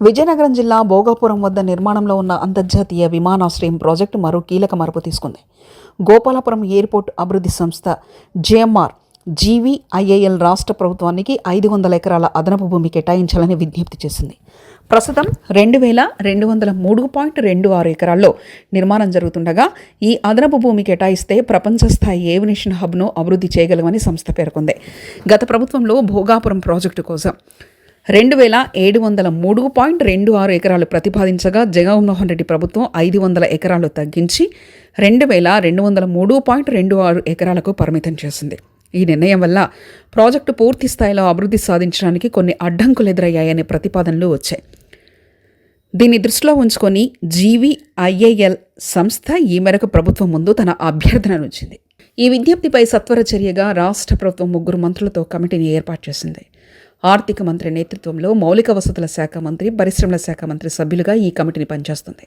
విజయనగరం జిల్లా భోగాపురం వద్ద నిర్మాణంలో ఉన్న అంతర్జాతీయ విమానాశ్రయం ప్రాజెక్టు మరో కీలక మలుపు తీసుకుంది. గోపాలపురం ఎయిర్పోర్ట్ అభివృద్ధి సంస్థ జేఎంఆర్ జీవీఐఏఎల్ రాష్ట్ర ప్రభుత్వానికి 500 ఎకరాల అదనపు భూమి కేటాయించాలని విజ్ఞప్తి చేసింది. ప్రస్తుతం 2203.26 ఎకరాల్లో నిర్మాణం జరుగుతుండగా ఈ అదనపు భూమి కేటాయిస్తే ప్రపంచ స్థాయి ఏవియేషన్ హబ్ను అభివృద్ధి చేయగలమని సంస్థ పేర్కొంది. గత ప్రభుత్వంలో భోగాపురం ప్రాజెక్టు కోసం 2703.26 ఎకరాలు ప్రతిపాదించగా జగన్మోహన్ రెడ్డి ప్రభుత్వం 500 ఎకరాలు తగ్గించి 2203.26 ఎకరాలకు పరిమితం చేసింది. ఈ నిర్ణయం వల్ల ప్రాజెక్టు పూర్తి స్థాయిలో అభివృద్ధి సాధించడానికి కొన్ని అడ్డంకులు ఎదురయ్యాయనే ప్రతిపాదనలు వచ్చాయి. దీన్ని దృష్టిలో ఉంచుకొని జీవీఐఏఎల్ సంస్థ ఈ మేరకు ప్రభుత్వం ముందు తన అభ్యర్థనను ఉంచింది. ఈ విజ్ఞప్తిపై సత్వర చర్యగా రాష్ట్ర ప్రభుత్వం 3 మంత్రులతో కమిటీని ఏర్పాటు చేసింది. ఆర్థిక మంత్రి నేతృత్వంలో మౌలిక వసతుల శాఖ మంత్రి, పరిశ్రమల శాఖ మంత్రి సభ్యులుగా ఈ కమిటీని పనిచేస్తుంది.